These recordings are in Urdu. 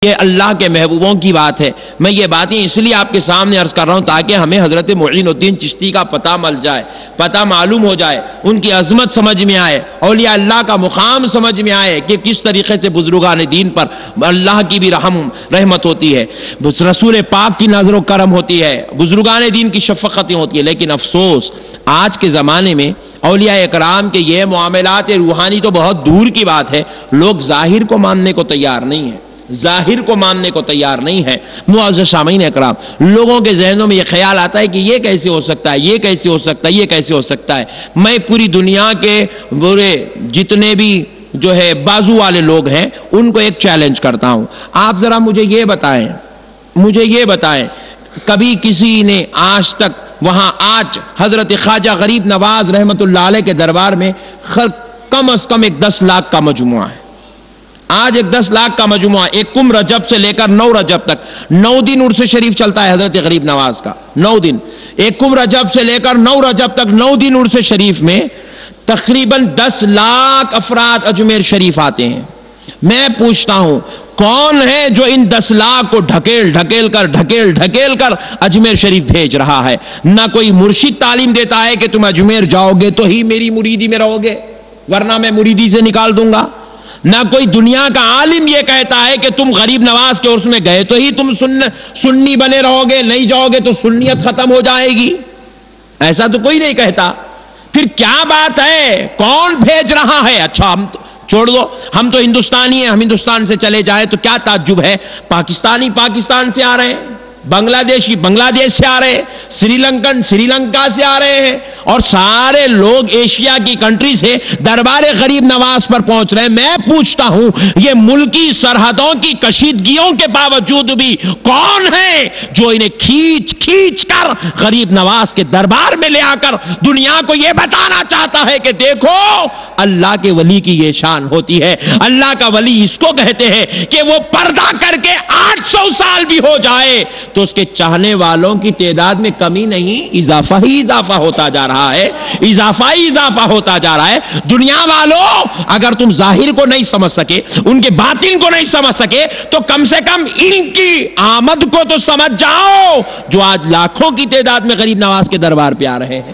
یہ اللہ کے محبوبوں کی بات ہے۔ میں یہ باتیں اس لیے آپ کے سامنے عرض کر رہا ہوں تاکہ ہمیں حضرت معین الدین چشتی کا پتہ مل جائے، پتہ معلوم ہو جائے، ان کی عظمت سمجھ میں آئے، اولیاء اللہ کا مقام سمجھ میں آئے کہ کس طریقے سے بزرگان دین پر اللہ کی بھی رحمت ہوتی ہے، رسول پاک کی نظر و کرم ہوتی ہے، بزرگان دین کی شفقتیں ہوتی ہے۔ لیکن افسوس آج کے زمانے میں اولیاء اکرام کے یہ معاملات روحانی تو بہت دور کی بات ہے، لوگ ظاہر کو ماننے کو تیار نہیں ہیں، ظاہر کو ماننے کو تیار نہیں ہے۔ معزز سامعین اکرام، لوگوں کے ذہنوں میں یہ خیال آتا ہے کہ یہ کیسے ہو سکتا ہے، یہ کیسے ہو سکتا ہے، یہ کیسے ہو سکتا ہے۔ میں پوری دنیا کے برے جتنے بھی جو ہے بازو والے لوگ ہیں ان کو ایک چیلنج کرتا ہوں، آپ ذرا مجھے یہ بتائیں کبھی کسی نے آج تک وہاں آج حضرت خواجہ غریب نواز رحمت اللہ علیہ کے دربار میں کم از کم ایک 10 لاکھ کا مجموعہ ہے، آج ایک 10 لاکھ کا مجموعہ، ایک کم رجب سے لے کر 9 رجب تک 9 دن عرس شریف چلتا ہے حضرت غریب نواز کا، 9 دن، ایک کم رجب سے لے کر 9 رجب تک 9 دن عرس شریف میں تقریباً 10 لاکھ افراد اجمیر شریف آتے ہیں۔ میں پوچھتا ہوں کون ہے جو ان 10 لاکھ کو ڈھکیل کر اجمیر شریف بھیج رہا ہے؟ نہ کوئی مرشد تعلیم دیتا ہے کہ تم اجمیر جاؤ گے تو ہی میری مریدی میں رہو گے ورنہ میں مریدی سے نکال دوں گا، نہ کوئی دنیا کا عالم یہ کہتا ہے کہ تم غریب نواز کے عرس میں گئے تو ہی تم سنی بنے رہو گے، نہیں جاؤ گے تو سنیت ختم ہو جائے گی، ایسا تو کوئی نہیں کہتا۔ پھر کیا بات ہے، کون بھیج رہا ہے؟ اچھا ہم چھوڑ دو، ہم تو ہندوستانی ہیں، ہم ہندوستان سے چلے جائے تو کیا تعجب ہے، پاکستانی پاکستان سے آ رہے ہیں، بنگلہ دیشی بنگلہ دیش سے آ رہے ہیں، سری لنکن سری لنکا سے آ رہے ہیں، اور سارے لوگ ایشیا کی کنٹری سے دربار غریب نواز پر پہنچ رہے ہیں۔ میں پوچھتا ہوں یہ ملکی سرحدوں کی کشیدگیوں کے باوجود بھی کون ہے جو انہیں کھینچ کر غریب نواز کے دربار میں لے آ کر دنیا کو یہ بتانا چاہتا ہے کہ دیکھو اللہ کے ولی کی یہ شان ہوتی ہے۔ اللہ کا ولی اس کو کہتے ہیں کہ وہ پردہ کر کے 800 سال بھی ہو جائے تو اس کے چاہنے والوں کی تعداد میں کمی نہیں، اضافہ ہی اضافہ ہوتا جا رہا ہے، اضافہ ہی اضافہ ہوتا جا رہا ہے۔ دنیا والوں اگر تم ظاہر کو نہیں سمجھ سکے، ان کے باطن کو نہیں سمجھ سکے تو کم سے کم ان کی آمد کو تو سمجھ جاؤ جو آج لاکھوں کی تعداد میں غریب نواز کے دربار پہ آ رہے ہیں۔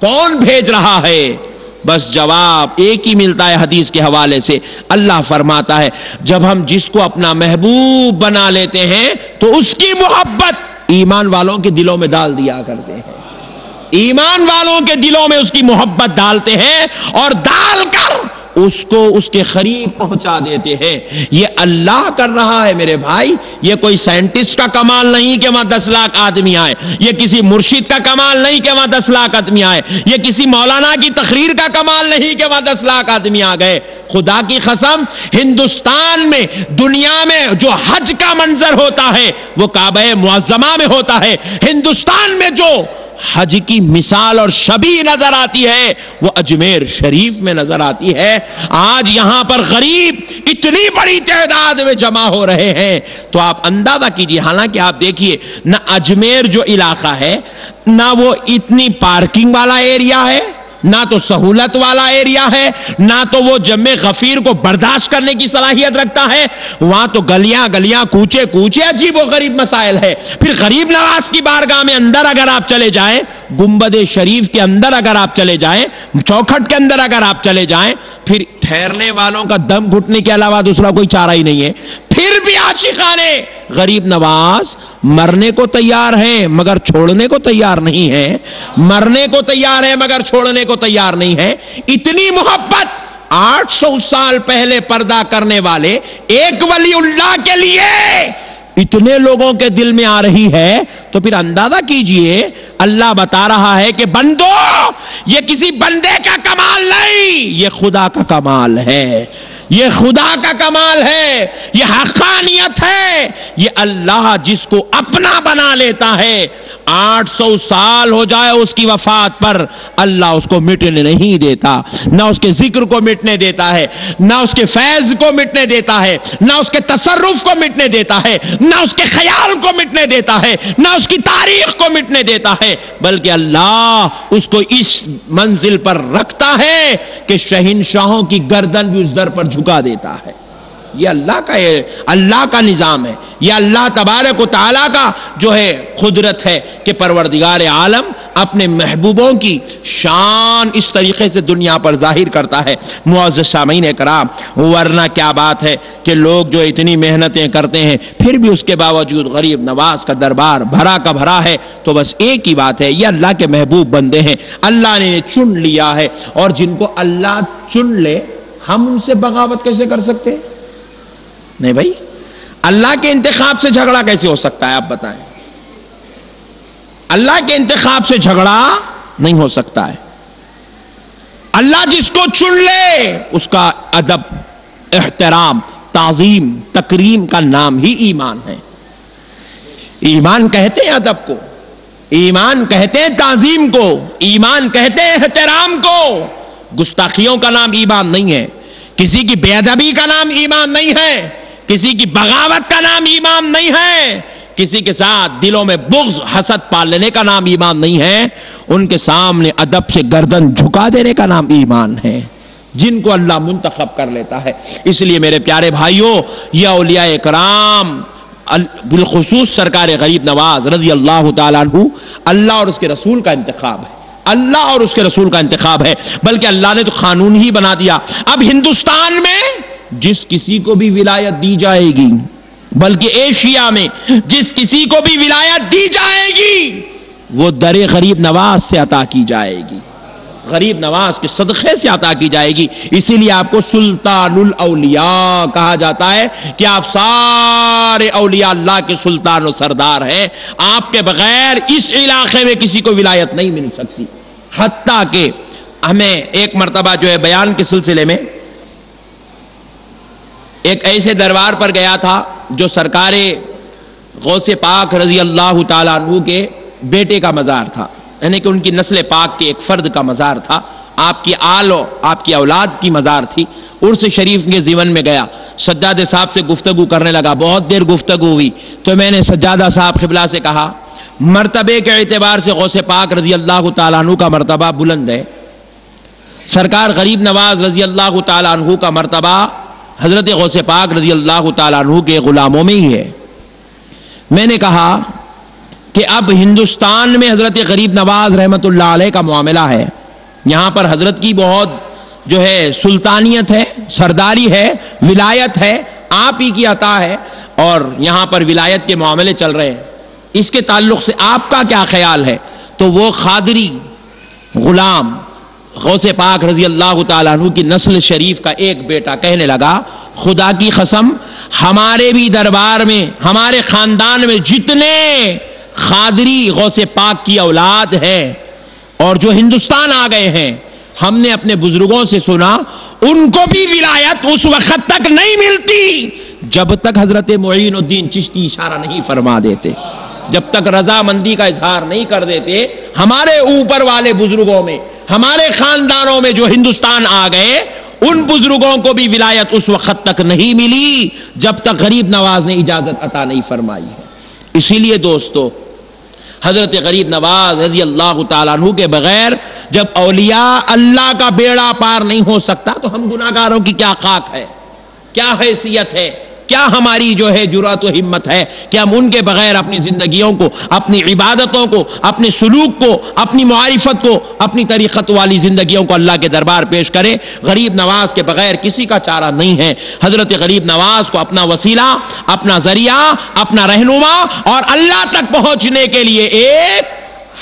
کون بھیج رہا ہے؟ بس جواب ایک ہی ملتا ہے حدیث کے حوالے سے، اللہ فرماتا ہے جب ہم جس کو اپنا محبوب بنا لیتے ہیں تو اس کی محبت ایمان والوں کے دلوں میں ڈال دیا کرتے ہیں، ایمان والوں کے دلوں میں اس کی محبت ڈالتے ہیں اور ڈال کر اس کو اس کے قریب پہنچا دیتے ہیں۔ یہ اللہ کر رہا ہے میرے بھائی، یہ کوئی سائنٹسٹ کا کمال نہیں کہ وہاں 10 لاکھ آدمی آئے، یہ کسی مرشد کا کمال نہیں کہ وہاں 10 لاکھ آدمی آئے، یہ کسی مولانا کی تقریر کا کمال نہیں کہ وہاں 10 لاکھ آدمی آ گئے۔ خدا کی قسم ہندوستان میں دنیا میں جو حج کا منظر ہوتا ہے وہ کعبہ معظمہ میں ہوتا ہے، ہندوستان میں جو حج کی مثال اور شبیہ نظر آتی ہے وہ اجمیر شریف میں نظر آتی ہے۔ آج یہاں پر غریب اتنی بڑی تعداد میں جمع ہو رہے ہیں تو آپ اندازہ کیجئے، حالانکہ آپ دیکھیے نہ اجمیر جو علاقہ ہے نہ وہ اتنی پارکنگ والا ایریا ہے، نہ تو سہولت والا ایریا ہے، نہ تو وہ جمع غفیر کو برداشت کرنے کی صلاحیت رکھتا ہے، وہاں تو گلیاں کوچے عجیب و غریب مسائل ہے۔ پھر غریب نواز کی بارگاہ میں اندر اگر آپ چلے جائیں، گنبد شریف کے اندر اگر آپ چلے جائیں، چوکھٹ کے اندر اگر آپ چلے جائیں، پھر ٹھہرنے والوں کا دم گھٹنے کے علاوہ دوسرا کوئی چارہ ہی نہیں ہے۔ پھر بھی عاشقانے غریب نواز مرنے کو تیار ہیں مگر چھوڑنے کو تیار نہیں ہے، مرنے کو تیار ہے مگر چھوڑنے کو تیار نہیں ہے۔ اتنی محبت 800 سال پہلے پردہ کرنے والے ایک ولی اللہ کے لیے اتنے لوگوں کے دل میں آ رہی ہے تو پھر اندازہ کیجئے اللہ بتا رہا ہے کہ بندو یہ کسی بندے کا کمال نہیں، یہ خدا کا کمال ہے، یہ خدا کا کمال ہے، یہ حقانیت ہے۔ یہ اللہ جس کو اپنا بنا لیتا ہے 800 سال ہو جائے اس کی وفات پر اللہ اس کو مٹنے نہیں دیتا، نہ اس کے ذکر کو مٹنے دیتا ہے، نہ اس کے فیض کو مٹنے دیتا ہے، نہ اس کے تصرف کو مٹنے دیتا ہے، نہ اس کے خیال کو مٹنے دیتا ہے، نہ اس کی تاریخ کو مٹنے دیتا ہے، بلکہ اللہ اس کو اس منزل پر رکھتا ہے کہ شہنشاہوں کی گردن بھی اس در پر جھکا دیتا ہے۔ یہ اللہ کا نظام ہے، یہ اللہ تبارک و تعالیٰ کا جو ہے قدرت ہے کہ پروردگار عالم اپنے محبوبوں کی شان اس طریقے سے دنیا پر ظاہر کرتا ہے۔ معزز سامعین کرام، ورنہ کیا بات ہے کہ لوگ جو اتنی محنتیں کرتے ہیں پھر بھی اس کے باوجود غریب نواز کا دربار بھرا کا بھرا ہے، تو بس ایک ہی بات ہے، یہ اللہ کے محبوب بندے ہیں، اللہ نے چن لیا ہے، اور جن کو اللہ چن لے ہم ان سے بغاوت کیسے کر سکتے ہیں؟ نہیں بھائی، اللہ کے انتخاب سے جھگڑا کیسے ہو سکتا ہے؟ آپ بتائیں، اللہ کے انتخاب سے جھگڑا نہیں ہو سکتا ہے۔ اللہ جس کو چن لے اس کا ادب، احترام، تعظیم، تکریم کا نام ہی ایمان ہے۔ ایمان کہتے ہیں ادب کو، ایمان کہتے ہیں تعظیم کو، ایمان کہتے ہیں احترام کو۔ گستاخیوں کا نام ایمان نہیں ہے، کسی کی بے ادبی کا نام ایمان نہیں ہے، کسی کی بغاوت کا نام ایمان نہیں ہے، کسی کے ساتھ دلوں میں بغض حسد پال لینے کا نام ایمان نہیں ہے، ان کے سامنے ادب سے گردن جھکا دینے کا نام ایمان ہے، جن کو اللہ منتخب کر لیتا ہے۔ اس لیے میرے پیارے بھائیوں، یہ اولیاء کرام بالخصوص سرکار غریب نواز رضی اللہ تعالیٰ عنہ، اللہ اور اس کے رسول کا انتخاب ہے، اللہ اور اس کے رسول کا انتخاب ہے، بلکہ اللہ نے تو قانون ہی بنا دیا۔ اب ہندوستان میں جس کسی کو بھی ولایت دی جائے گی، بلکہ ایشیا میں جس کسی کو بھی ولایت دی جائے گی، وہ در غریب نواز سے عطا کی جائے گی، غریب نواز کے صدقے سے عطا کی جائے گی۔ اسی لیے آپ کو سلطان الاولیاء کہا جاتا ہے کہ آپ سارے اولیاء اللہ کے سلطان و سردار ہیں، آپ کے بغیر اس علاقے میں کسی کو ولایت نہیں مل سکتی۔ حتیٰ کہ ہمیں ایک مرتبہ جو ہے بیان کے سلسلے میں ایک ایسے دربار پر گیا تھا جو سرکار غوث پاک رضی اللہ تعالیٰ عنہ کے بیٹے کا مزار تھا، یعنی کہ ان کی نسل پاک کے ایک فرد کا مزار تھا، آپ کی آل و آپ کی اولاد کی مزار تھی۔ عرس شریف کے ضمن میں گیا، سجادہ صاحب سے گفتگو کرنے لگا، بہت دیر گفتگو ہوئی تو میں نے سجادہ صاحب قبلہ سے کہا، مرتبے کے اعتبار سے غوث پاک رضی اللہ تعالیٰ عنہ کا مرتبہ بلند ہے، سرکار غریب نواز رضی اللہ تعالیٰ عنہ کا مرتبہ حضرت غوث پاک رضی اللہ تعالیٰ عنہ کے غلاموں میں ہی ہے۔ میں نے کہا کہ اب ہندوستان میں حضرت غریب نواز رحمت اللہ علیہ کا معاملہ ہے، یہاں پر حضرت کی بہت جو ہے سلطانیت ہے، سرداری ہے، ولایت ہے، آپ ہی کی عطا ہے، اور یہاں پر ولایت کے معاملے چل رہے ہیں، اس کے تعلق سے آپ کا کیا خیال ہے؟ تو وہ خادری غلام غوث پاک رضی اللہ تعالیٰ عنہ کی نسل شریف کا ایک بیٹا کہنے لگا، خدا کی قسم ہمارے بھی دربار میں، ہمارے خاندان میں جتنے خادری غوث پاک کی اولاد ہے اور جو ہندوستان آ گئے ہیں، ہم نے اپنے بزرگوں سے سنا ان کو بھی ولایت اس وقت تک نہیں ملتی جب تک حضرت معین الدین چشتی اشارہ نہیں فرما دیتے، جب تک رضامندی کا اظہار نہیں کر دیتے۔ ہمارے اوپر والے بزرگوں میں، ہمارے خاندانوں میں جو ہندوستان آ گئے، ان بزرگوں کو بھی ولایت اس وقت تک نہیں ملی جب تک غریب نواز نے اجازت عطا نہیں فرمائی ہے۔ اسی لیے دوستو، حضرت غریب نواز رضی اللہ تعالیٰ عنہ کے بغیر جب اولیاء اللہ کا بیڑا پار نہیں ہو سکتا تو ہم گناہگاروں کی کیا خاک ہے، کیا حیثیت ہے، کیا ہماری جو ہے جرأت و ہمت ہے کہ ہم ان کے بغیر اپنی زندگیوں کو، اپنی عبادتوں کو، اپنے سلوک کو، اپنی معرفت کو، اپنی طریقت والی زندگیوں کو اللہ کے دربار پیش کریں۔ غریب نواز کے بغیر کسی کا چارہ نہیں ہے۔ حضرت غریب نواز کو اپنا وسیلہ، اپنا ذریعہ، اپنا رہنما اور اللہ تک پہنچنے کے لیے ایک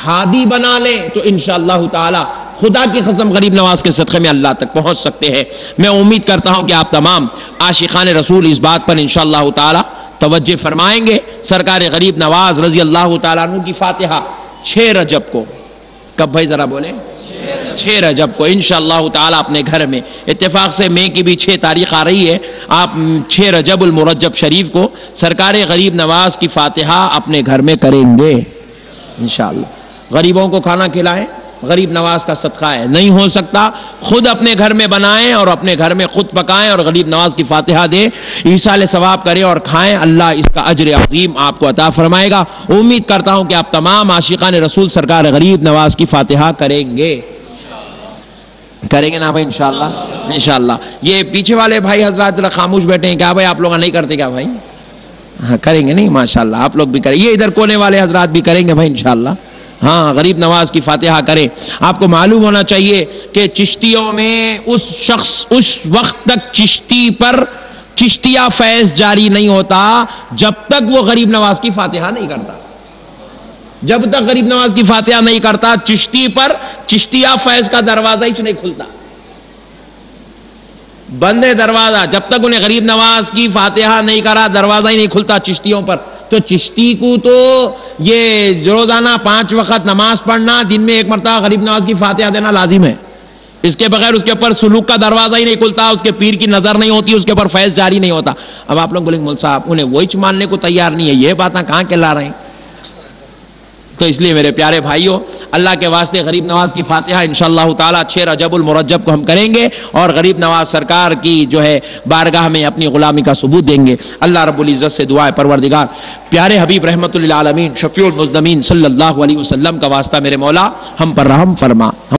ہادی بنا لیں تو انشاءاللہ تعالی خدا کی قسم غریب نواز کے صدقے میں اللہ تک پہنچ سکتے ہیں۔ میں امید کرتا ہوں کہ آپ تمام عاشقان رسول اس بات پر انشاءاللہ تعالی توجہ فرمائیں گے۔ سرکار غریب نواز رضی اللہ تعالیٰ عنہ کی فاتحہ 6 رجب کو، کب بھائی ذرا بولیں، 6 رجب کو انشاءاللہ تعالی اپنے گھر میں، اتفاق سے میں کی بھی 6 تاریخ آ رہی ہے، آپ 6 رجب المرجب شریف کو سرکار غریب نواز کی فاتحہ اپنے گھر میں کریں گے انشاءاللہ۔ غریبوں کو کھانا کھلائیں، غریب نواز کا صدقہ ہے، نہیں ہو سکتا خود اپنے گھر میں بنائیں اور اپنے گھر میں خود پکائیں اور غریب نواز کی فاتحہ دیں، ایصال ثواب کریں اور کھائیں، اللہ اس کا اجر عظیم آپ کو عطا فرمائے گا۔ امید کرتا ہوں کہ آپ تمام عاشقان رسول سرکار غریب نواز کی فاتحہ کریں گے۔ کریں گے نا بھائی انشاءاللہ؟ انشاءاللہ. یہ پیچھے والے بھائی حضرات ذرا خاموش بیٹھے ہیں، کیا بھائی آپ لوگ نہیں کرتے کیا بھائی؟ ہاں کریں گے نہیں ماشاءاللہ، آپ لوگ بھی کریں. یہ ادھر کونے والے حضرات بھی کریں گے بھائی انشاءاللہ. ہاں غریب نواز کی فاتحہ کریں. آپ کو معلوم ہونا چاہیے کہ چشتیوں میں اس وقت تک چشتی پر چشتیہ فیض جاری نہیں ہوتا جب تک وہ غریب نواز کی فاتحہ نہیں کرتا. جب تک غریب نواز کی فاتحہ نہیں کرتا چشتی پر چشتیہ فیض کا دروازہ ہی نہیں کھلتا. بند ہے دروازہ، جب تک انہیں غریب نواز کی فاتحہ نہیں کرا دروازہ ہی نہیں کھلتا چشتیوں پر. تو چشتی کو تو یہ روزانہ 5 وقت نماز پڑھنا، دن میں 1 مرتبہ غریب نواز کی فاتحہ دینا لازم ہے. اس کے بغیر اس کے اوپر سلوک کا دروازہ ہی نہیں کھلتا، اس کے پیر کی نظر نہیں ہوتی، اس کے اوپر فیض جاری نہیں ہوتا. اب آپ لوگ بولیں گے مول صاحب انہیں وہی ماننے کو تیار نہیں ہے، یہ باتیں کہاں کے لا رہے ہیں؟ تو اس لیے میرے پیارے بھائیوں، اللہ کے واسطے غریب نواز کی فاتحہ انشاءاللہ تعالی 6 رجب المرجب کو ہم کریں گے اور غریب نواز سرکار کی جو ہے بارگاہ میں اپنی غلامی کا ثبوت دیں گے. اللہ رب العزت سے دعا ہے پروردگار پیارے حبیب رحمت للعالمین شفیع المذنبین صلی اللہ علیہ وسلم کا واسطہ میرے مولا ہم پر رحم فرما.